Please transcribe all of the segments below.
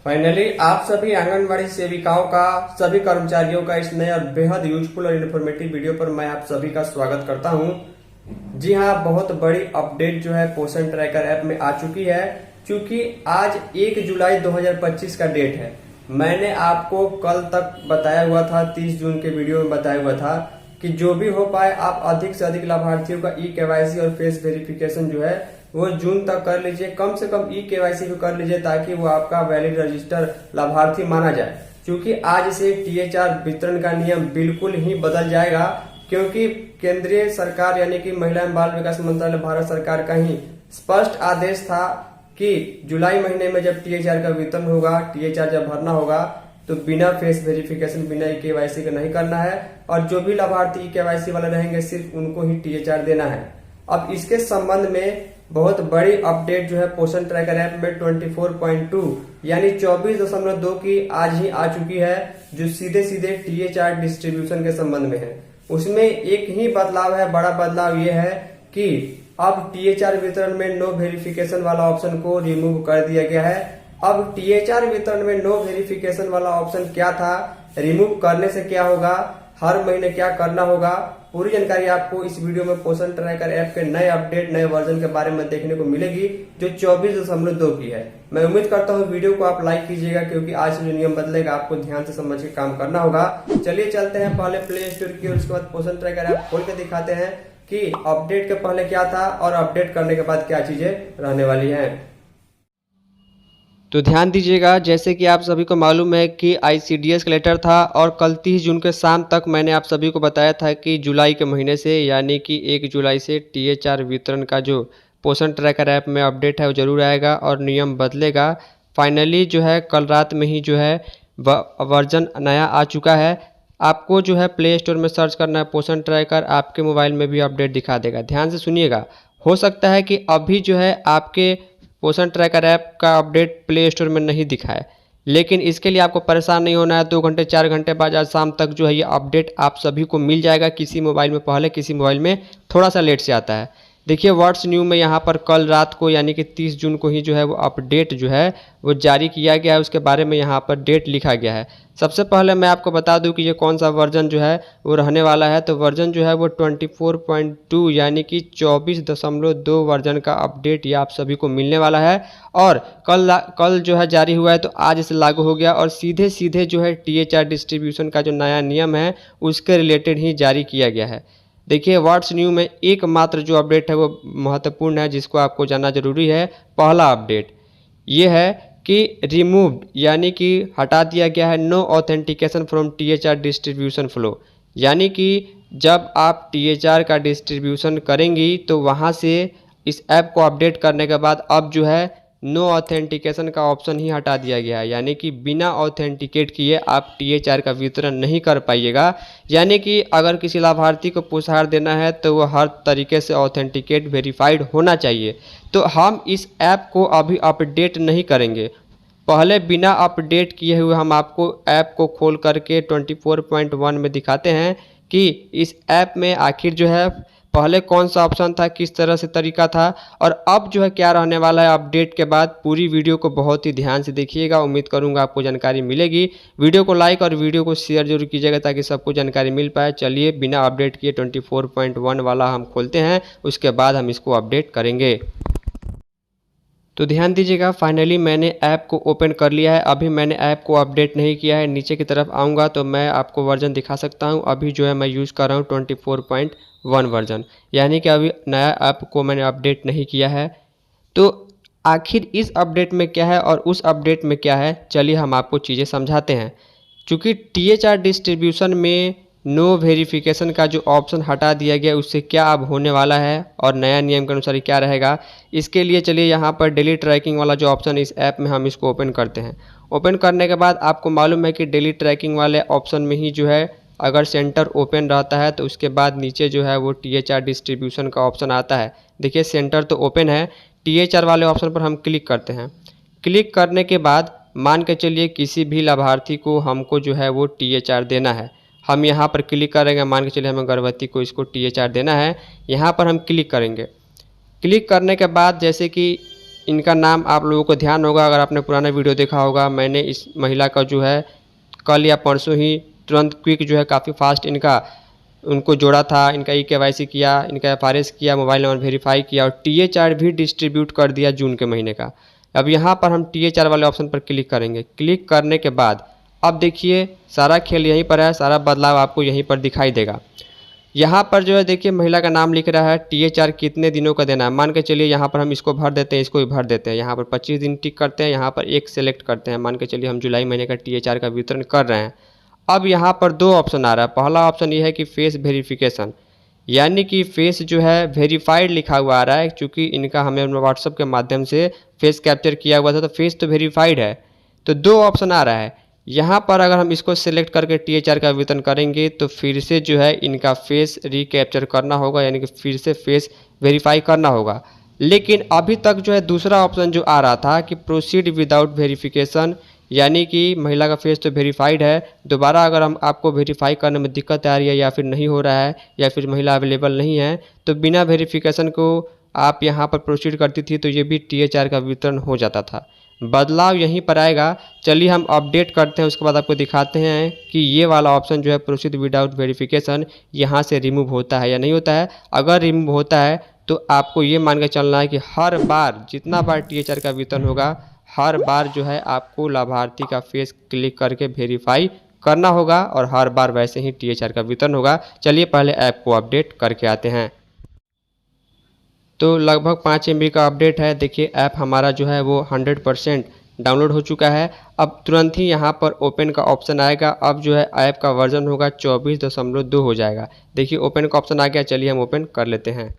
Finally आप सभी आंगनबाड़ी सेविकाओं का, सभी कर्मचारियों का इस नए और बेहद यूजफुल और इन्फॉर्मेटिव वीडियो पर मैं आप सभी का स्वागत करता हूं। जी हां, बहुत बड़ी अपडेट जो है पोषण ट्रैकर ऐप में आ चुकी है। क्योंकि आज 1 जुलाई 2025 का डेट है। मैंने आपको कल तक बताया हुआ था, 30 जून के वीडियो में बताया हुआ था कि जो भी हो पाए आप अधिक से अधिक लाभार्थियों का ई-केवाईसी और फेस वेरिफिकेशन जो है वो जून तक कर लीजिए। कम से कम ई-केवाईसी को कर लीजिए ताकि वो आपका वैलिड रजिस्टर लाभार्थी माना जाए। क्योंकि आज से टीएचआर वितरण का नियम बिल्कुल ही बदल जाएगा। क्योंकि केंद्रीय सरकार यानी कि महिला एवं बाल विकास मंत्रालय भारत सरकार का ही स्पष्ट आदेश था कि जुलाई महीने में जब टीएचआर का वितरण होगा, टीएचआर जब भरना होगा तो बिना फेस वेरिफिकेशन, बिना ई-केवाईसी का नहीं करना है। और जो भी लाभार्थी ई-केवाईसी वाले रहेंगे सिर्फ उनको ही टीएचआर देना है। अब इसके संबंध में बहुत बड़ी अपडेट जो है पोषण ट्रैकर ऐप में 24.2 यानी 24.2 की आज ही आ चुकी है, जो सीधे सीधे टीएचआर डिस्ट्रीब्यूशन के संबंध में है। उसमें एक ही बदलाव है, बड़ा बदलाव ये है कि अब टीएचआर वितरण में नो वेरिफिकेशन वाला ऑप्शन को रिमूव कर दिया गया है। अब टीएचआर वितरण में नो वेरिफिकेशन वाला ऑप्शन क्या था, रिमूव करने से क्या होगा, हर महीने क्या करना होगा, पूरी जानकारी आपको इस वीडियो में पोषण ट्रैकर ऐप के नए अपडेट, नए वर्जन के बारे में देखने को मिलेगी, जो 24.2 की है। मैं उम्मीद करता हूँ वीडियो को आप लाइक कीजिएगा, क्योंकि आज से जो नियम बदलेगा आपको ध्यान से समझ के काम करना होगा। चलिए चलते हैं पहले प्ले स्टोर की और उसके बाद पोषण ट्रैकर ऐप खोल के दिखाते हैं कि अपडेट के पहले क्या था और अपडेट करने के बाद क्या चीजें रहने वाली है। तो ध्यान दीजिएगा, जैसे कि आप सभी को मालूम है कि आईसीडीएस का लेटर था और कल 30 जून के शाम तक मैंने आप सभी को बताया था कि जुलाई के महीने से यानी कि 1 जुलाई से टीएचआर वितरण का जो पोषण ट्रैकर ऐप में अपडेट है वो जरूर आएगा और नियम बदलेगा। फाइनली जो है कल रात में ही जो है वर्जन नया आ चुका है। आपको जो है प्ले स्टोर में सर्च करना है पोषण ट्रैकर, आपके मोबाइल में भी अपडेट दिखा देगा। ध्यान से सुनिएगा, हो सकता है कि अभी जो है आपके पोषण ट्रैकर ऐप का अपडेट प्ले स्टोर में नहीं दिखा है, लेकिन इसके लिए आपको परेशान नहीं होना है। 2 घंटे 4 घंटे बाद आज शाम तक जो है ये अपडेट आप सभी को मिल जाएगा। किसी मोबाइल में पहले, किसी मोबाइल में थोड़ा सा लेट से आता है। देखिए व्हाट्स न्यू में यहाँ पर कल रात को यानी कि 30 जून को ही जो है वो अपडेट जो है वो जारी किया गया है। उसके बारे में यहाँ पर डेट लिखा गया है। सबसे पहले मैं आपको बता दूं कि ये कौन सा वर्जन जो है वो रहने वाला है। तो वर्जन जो है वो 24.2 यानी कि 24.2 वर्जन का अपडेट ये आप सभी को मिलने वाला है। और कल जो है जारी हुआ है, तो आज इसे लागू हो गया और सीधे सीधे जो है टीएचआर डिस्ट्रीब्यूशन का जो नया नियम है उसके रिलेटेड ही जारी किया गया है। देखिए व्हाट्स न्यू में एकमात्र जो अपडेट है वो महत्वपूर्ण है, जिसको आपको जानना जरूरी है। पहला अपडेट ये है कि रिमूव्ड यानी कि हटा दिया गया है no authentication from THR distribution flow. यानी कि जब आप टीएचआर का डिस्ट्रीब्यूशन करेंगी तो वहाँ से इस ऐप को अपडेट करने के बाद अब जो है नो ऑथेंटिकेशन का ऑप्शन ही हटा दिया गया है। यानी कि बिना ऑथेंटिकेट किए आप टीएचआर का वितरण नहीं कर पाइएगा। यानी कि अगर किसी लाभार्थी को पुरस्कार देना है तो वह हर तरीके से ऑथेंटिकेट वेरीफाइड होना चाहिए। तो हम इस ऐप को अभी अपडेट नहीं करेंगे। पहले बिना अपडेट किए हुए हम आपको ऐप को खोल करके 24.1 में दिखाते हैं कि इस ऐप में आखिर जो है पहले कौन सा ऑप्शन था, किस तरह से तरीका था और अब जो है क्या रहने वाला है अपडेट के बाद। पूरी वीडियो को बहुत ही ध्यान से देखिएगा, उम्मीद करूंगा आपको जानकारी मिलेगी। वीडियो को लाइक और वीडियो को शेयर जरूर कीजिएगा ताकि सबको जानकारी मिल पाए। चलिए बिना अपडेट किए 24.1 वाला हम खोलते हैं, उसके बाद हम इसको अपडेट करेंगे। तो ध्यान दीजिएगा, फाइनली मैंने ऐप को ओपन कर लिया है। अभी मैंने ऐप को अपडेट नहीं किया है। नीचे की तरफ आऊँगा तो मैं आपको वर्जन दिखा सकता हूँ। अभी जो है मैं यूज़ कर रहा हूँ 24.1 वर्जन, यानी कि अभी नया ऐप को मैंने अपडेट नहीं किया है। तो आखिर इस अपडेट में क्या है और उस अपडेट में क्या है, चलिए हम आपको चीज़ें समझाते हैं। चूँकि टीएचआर डिस्ट्रीब्यूशन में नो वेरिफिकेशन का जो ऑप्शन हटा दिया गया उससे क्या अब होने वाला है और नया नियम के अनुसार क्या रहेगा, इसके लिए चलिए यहाँ पर डेली ट्रैकिंग वाला जो ऑप्शन है इस ऐप में हम इसको ओपन करते हैं। ओपन करने के बाद आपको मालूम है कि डेली ट्रैकिंग वाले ऑप्शन में ही जो है अगर सेंटर ओपन रहता है तो उसके बाद नीचे जो है वो टीएचआर डिस्ट्रीब्यूशन का ऑप्शन आता है। देखिए सेंटर तो ओपन है, टीएचआर वाले ऑप्शन पर हम क्लिक करते हैं। क्लिक करने के बाद मान के चलिए किसी भी लाभार्थी को हमको जो है वो टीएचआर देना है। हम यहाँ पर क्लिक करेंगे, मान के चलिए हमें गर्भवती को इसको टीएचआर देना है। यहाँ पर हम क्लिक करेंगे। क्लिक करने के बाद जैसे कि इनका नाम आप लोगों को ध्यान होगा, अगर आपने पुराना वीडियो देखा होगा, मैंने इस महिला का जो है कल या परसों ही तुरंत क्विक जो है काफ़ी फास्ट उनको जोड़ा था। इनका KYC किया, इनका FRS किया, मोबाइल नंबर वेरीफाई किया और THR भी डिस्ट्रीब्यूट कर दिया जून के महीने का। अब यहाँ पर हम THR वाले ऑप्शन पर क्लिक करेंगे। क्लिक करने के बाद अब देखिए सारा खेल यहीं पर है, सारा बदलाव आपको यहीं पर दिखाई देगा। यहाँ पर जो है देखिए महिला का नाम लिख रहा है, THR कितने दिनों का देना है। मान के चलिए यहाँ पर हम इसको भर देते हैं, इसको भी भर देते हैं। यहाँ पर 25 दिन टिक करते हैं, यहाँ पर एक सेलेक्ट करते हैं। मान के चलिए हम जुलाई महीने का THR का वितरण कर रहे हैं। अब यहाँ पर दो ऑप्शन आ रहा है। पहला ऑप्शन ये है कि फेस वेरिफिकेशन, यानी कि फेस जो है वेरीफाइड लिखा हुआ आ रहा है। चूँकि इनका हमें व्हाट्सएप के माध्यम से फेस कैप्चर किया हुआ था तो फेस तो वेरीफाइड है। तो दो ऑप्शन आ रहा है। यहाँ पर अगर हम इसको सिलेक्ट करके THR का वितरण करेंगे तो फिर से जो है इनका फेस रिकैप्चर करना होगा, यानी कि फिर से फेस वेरीफाई करना होगा। लेकिन अभी तक जो है दूसरा ऑप्शन जो आ रहा था कि प्रोसीड विदाउट वेरिफिकेशन, यानी कि महिला का फेस तो वेरीफाइड है, दोबारा अगर हम आपको वेरीफाई करने में दिक्कत आ रही है या फिर नहीं हो रहा है या फिर महिला अवेलेबल नहीं है तो बिना वेरिफिकेशन को आप यहाँ पर प्रोसीड करती थी तो ये भी THR का वितरण हो जाता था। बदलाव यहीं पर आएगा। चलिए हम अपडेट करते हैं, उसके बाद आपको दिखाते हैं कि ये वाला ऑप्शन जो है प्रोसीड विदाउट वेरिफिकेशन यहाँ से रिमूव होता है या नहीं होता है। अगर रिमूव होता है तो आपको ये मान के चलना है कि हर बार जितना बार THR का वितरण होगा हर बार जो है आपको लाभार्थी का फेस क्लिक करके वेरीफाई करना होगा और हर बार वैसे ही THR का वितरण होगा। चलिए पहले ऐप को अपडेट करके आते हैं। तो लगभग 5 MB का अपडेट है। देखिए ऐप हमारा जो है वो 100% डाउनलोड हो चुका है। अब तुरंत ही यहाँ पर ओपन का ऑप्शन आएगा। अब जो है ऐप का वर्जन होगा 24.2 हो जाएगा। देखिए ओपन का ऑप्शन आ गया, चलिए हम ओपन कर लेते हैं।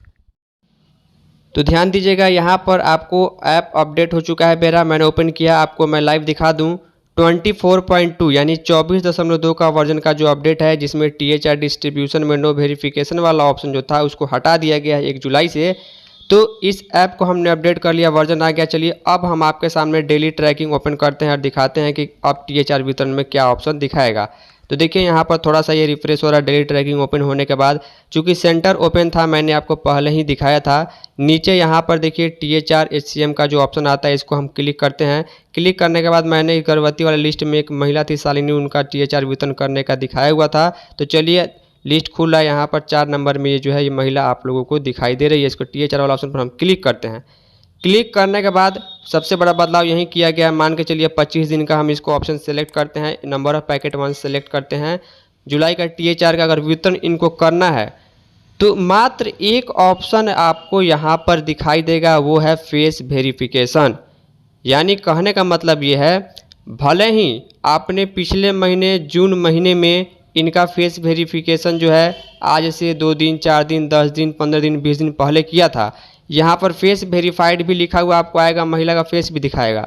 तो ध्यान दीजिएगा यहाँ पर आपको ऐप अपडेट हो चुका है मेरा, मैंने ओपन किया, आपको मैं लाइव दिखा दूँ। 24.2 यानी 24.2 का वर्जन का जो अपडेट है, जिसमें THR डिस्ट्रीब्यूशन में नो वेरिफिकेशन वाला ऑप्शन जो था उसको हटा दिया गया है 1 जुलाई से। तो इस ऐप को हमने अपडेट कर लिया, वर्जन आ गया। चलिए अब हम आपके सामने डेली ट्रैकिंग ओपन करते हैं और दिखाते हैं कि अब THR वितरण में क्या ऑप्शन दिखाएगा। तो देखिए यहाँ पर थोड़ा सा ये रिफ्रेश हो रहा है डेली ट्रैकिंग ओपन होने के बाद। चूँकि सेंटर ओपन था, मैंने आपको पहले ही दिखाया था। नीचे यहाँ पर देखिए THR HCM का जो ऑप्शन आता है इसको हम क्लिक करते हैं। क्लिक करने के बाद मैंने गर्भवती वाले लिस्ट में एक महिला थी शालिनी, उनका THR वितरण करने का दिखाया हुआ था। तो चलिए लिस्ट खुल रहा है, यहाँ पर 4 नंबर में ये जो है ये महिला आप लोगों को दिखाई दे रही है। इसको THR वाला ऑप्शन पर हम क्लिक करते हैं। क्लिक करने के बाद सबसे बड़ा बदलाव यही किया गया। मान के चलिए 25 दिन का हम इसको ऑप्शन सेलेक्ट करते हैं, नंबर ऑफ पैकेट 1 सेलेक्ट करते हैं। जुलाई का THR का अगर वितरण इनको करना है तो मात्र एक ऑप्शन आपको यहाँ पर दिखाई देगा, वो है फेस वेरिफिकेशन। यानी कहने का मतलब ये है, भले ही आपने पिछले महीने जून महीने में इनका फेस वेरिफिकेशन जो है आज से 2 दिन 4 दिन 10 दिन 15 दिन 20 दिन पहले किया था, यहाँ पर फेस वेरीफाइड भी लिखा हुआ आपको आएगा, महिला का फेस भी दिखाएगा।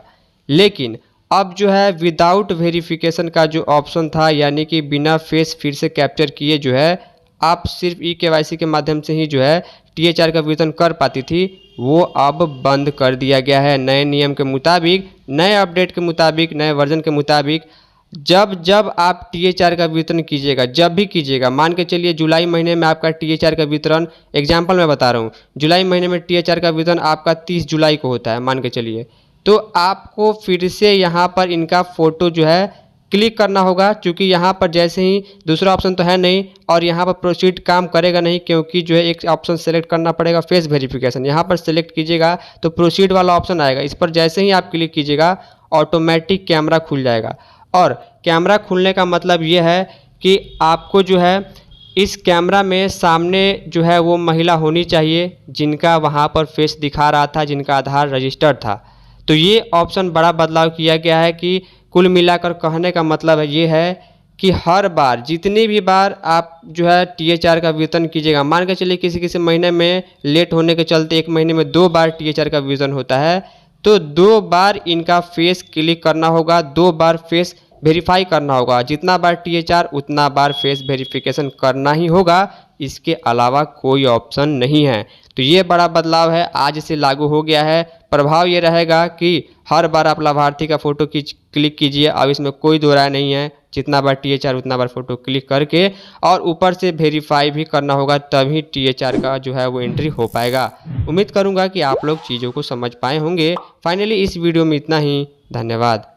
लेकिन अब जो है विदाउट वेरिफिकेशन का जो ऑप्शन था, यानी कि बिना फेस फिर से कैप्चर किए जो है आप सिर्फ KYC के माध्यम से ही जो है THR का वितरण कर पाती थी, वो अब बंद कर दिया गया है। नए नियम के मुताबिक, नए अपडेट के मुताबिक, नए वर्जन के मुताबिक जब आप THR का वितरण कीजिएगा, जब भी कीजिएगा, मान के चलिए जुलाई महीने में आपका THR का वितरण, एग्जाम्पल मैं बता रहा हूँ, जुलाई महीने में THR का वितरण आपका 30 जुलाई को होता है मान के चलिए, तो आपको फिर से यहाँ पर इनका फ़ोटो जो है क्लिक करना होगा। क्योंकि यहाँ पर जैसे ही दूसरा ऑप्शन तो है नहीं और यहाँ पर प्रोसीड काम करेगा नहीं, क्योंकि जो है एक ऑप्शन सेलेक्ट करना पड़ेगा फेस वेरिफिकेशन। यहाँ पर सेलेक्ट कीजिएगा तो प्रोसीड वाला ऑप्शन आएगा, इस पर जैसे ही आप क्लिक कीजिएगा ऑटोमेटिक कैमरा खुल जाएगा। और कैमरा खुलने का मतलब ये है कि आपको जो है इस कैमरा में सामने जो है वो महिला होनी चाहिए जिनका वहाँ पर फेस दिखा रहा था, जिनका आधार रजिस्टर्ड था। तो ये ऑप्शन बड़ा बदलाव किया गया है कि कुल मिलाकर कहने का मतलब है ये है कि हर बार जितनी भी बार आप जो है THR का वितरण कीजिएगा, मान के चलिए किसी महीने में लेट होने के चलते 1 महीने में 2 बार THR का वितरण होता है, तो 2 बार इनका फेस क्लिक करना होगा, 2 बार फेस वेरीफाई करना होगा। जितना बार THR उतना बार फेस वेरिफिकेशन करना ही होगा, इसके अलावा कोई ऑप्शन नहीं है। तो ये बड़ा बदलाव है, आज से लागू हो गया है। प्रभाव ये रहेगा कि हर बार आप लाभार्थी का फ़ोटो क्लिक कीजिए, अब इसमें कोई दो राय नहीं है, जितना बार THR उतना बार फोटो क्लिक करके, और ऊपर से वेरीफाई भी करना होगा, तभी THR का जो है वो एंट्री हो पाएगा। उम्मीद करूंगा कि आप लोग चीज़ों को समझ पाए होंगे। फाइनली इस वीडियो में इतना ही। धन्यवाद।